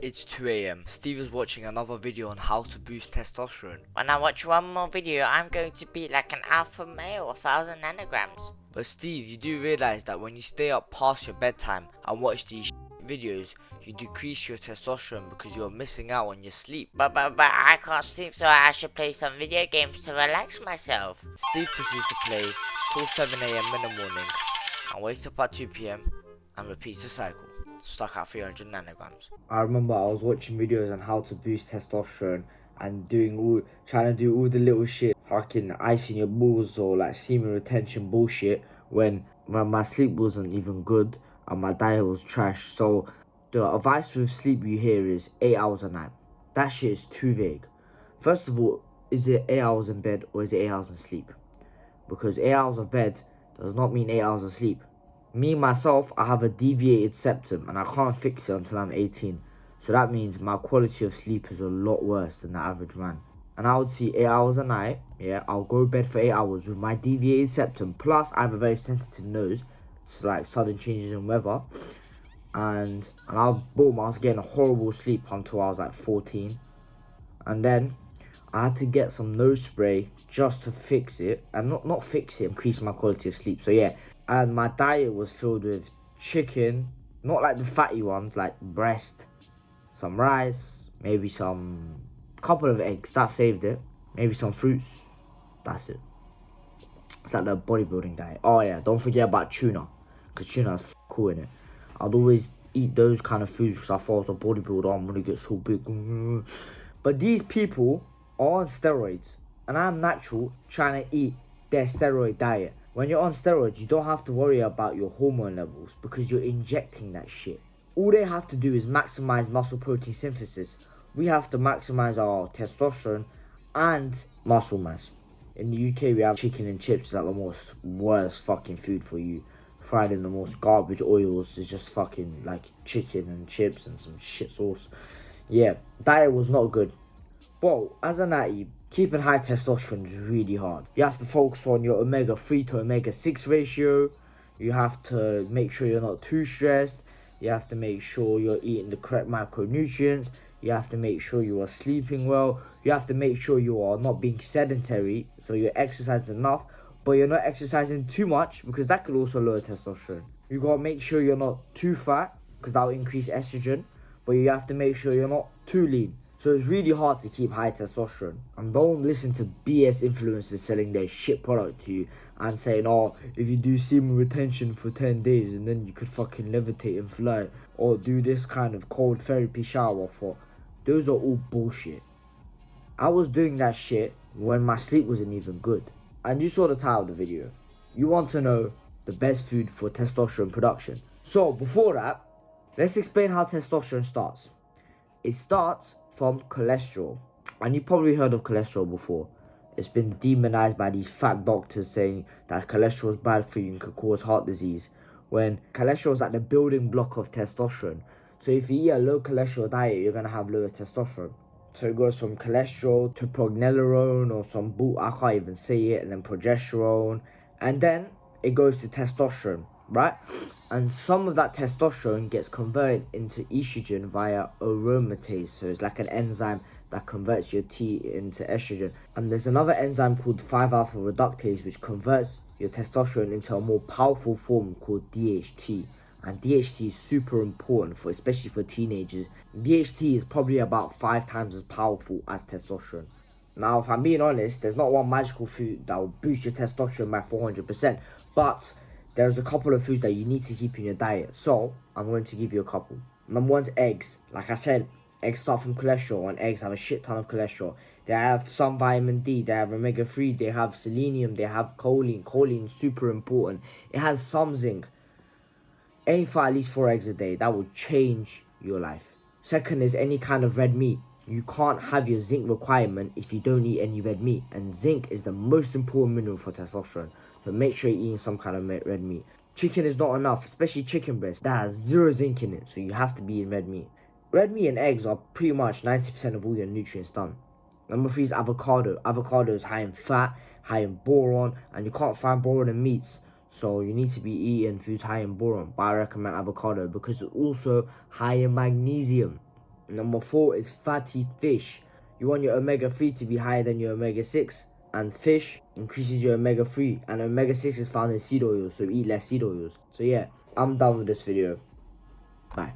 It's 2 a.m. Steve is watching another video on how to boost testosterone. When I watch one more video, I'm going to be like an alpha male, 1,000 nanograms. But Steve, you do realize that when you stay up past your bedtime and watch these videos, you decrease your testosterone because you're missing out on your sleep. But I can't sleep, so I should play some video games to relax myself. Steve proceeds to play till 7 a.m. in the morning and wakes up at 2 p.m. and repeats the cycle, stuck at 300 nanograms. I remember I was watching videos on how to boost testosterone and trying to do all the little shit, fucking icing your balls or like semen retention bullshit when my sleep wasn't even good and my diet was trash. So the advice with sleep you hear is 8 hours a night. That shit is too vague. First of all, is it 8 hours in bed or is it 8 hours in sleep? Because 8 hours of bed does not mean 8 hours of sleep. Me, myself, I have a deviated septum and I can't fix it until I'm 18. So that means my quality of sleep is a lot worse than the average man. And I would see 8 hours a night, yeah, I'll go to bed for 8 hours with my deviated septum. Plus, I have a very sensitive nose to like sudden changes in weather. And I was getting a horrible sleep until I was like 14. And then I had to get some nose spray just to fix it. And not fix it, increase my quality of sleep. So yeah, and my diet was filled with chicken, not like the fatty ones, like breast, some rice, maybe some couple of eggs, that saved it, maybe some fruits, that's it. It's like the bodybuilding diet. Oh yeah, don't forget about tuna, because tuna is cool in it. I'd always eat those kind of foods because I thought I was a bodybuilder, I'm gonna get so big. But these people are on steroids and I'm natural trying to eat their steroid diet. When you're on steroids, you don't have to worry about your hormone levels because you're injecting that shit. All they have to do is maximize muscle protein synthesis. We have to maximize our testosterone and muscle mass. In the UK, we have chicken and chips, like the most worst fucking food for you. Fried in the most garbage oils. It's just fucking like chicken and chips and some shit sauce. Yeah, diet was not good. But as a natty, keeping high testosterone is really hard. You have to focus on your omega-3 to omega-6 ratio. You have to make sure you're not too stressed. You have to make sure you're eating the correct macronutrients. You have to make sure you are sleeping well. You have to make sure you are not being sedentary, so you're exercising enough, but you're not exercising too much because that could also lower testosterone. You gotta make sure you're not too fat because that will increase estrogen, but you have to make sure you're not too lean. So it's really hard to keep high testosterone. And don't listen to BS influencers selling their shit product to you and saying, oh, if you do semen retention for 10 days and then you could fucking levitate and fly, or do this kind of cold therapy shower for. Those are all bullshit. I was doing that shit when my sleep wasn't even good. And you saw the title of the video. You want to know the best food for testosterone production. So before that, let's explain how testosterone starts. It starts from cholesterol. And you've probably heard of cholesterol before. It's been demonized by these fat doctors saying that cholesterol is bad for you and could cause heart disease, when cholesterol is like the building block of testosterone. So if you eat a low cholesterol diet, you're going to have lower testosterone. So it goes from cholesterol to prognesterone or some boot, I can't even say it, and then progesterone. And then it goes to testosterone, right? And some of that testosterone gets converted into estrogen via aromatase. So it's like an enzyme that converts your T into estrogen. And there's another enzyme called 5-alpha reductase which converts your testosterone into a more powerful form called DHT. And DHT is super important, especially for teenagers. DHT is probably about 5 times as powerful as testosterone. Now, if I'm being honest, there's not one magical food that will boost your testosterone by 400%. But there's a couple of foods that you need to keep in your diet. So, I'm going to give you a couple. Number one's eggs. Like I said, eggs start from cholesterol, and eggs have a shit ton of cholesterol. They have some vitamin D, they have omega-3, they have selenium, they have choline. Choline is super important. It has some zinc. Aim for at least 4 eggs a day. That will change your life. Second is any kind of red meat. You can't have your zinc requirement if you don't eat any red meat. And zinc is the most important mineral for testosterone. So make sure you're eating some kind of red meat. Chicken is not enough, especially chicken breast. That has 0 zinc in it, so you have to be eating red meat. Red meat and eggs are pretty much 90% of all your nutrients done. Number 3 is avocado. Avocado is high in fat, high in boron, and you can't find boron in meats. So you need to be eating foods high in boron. But I recommend avocado because it's also high in magnesium. Number 4 is fatty fish. You want your omega-3 to be higher than your omega-6, and fish increases your omega-3, and omega-6 is found in seed oils, so eat less seed oils. So yeah, I'm done with this video. Bye.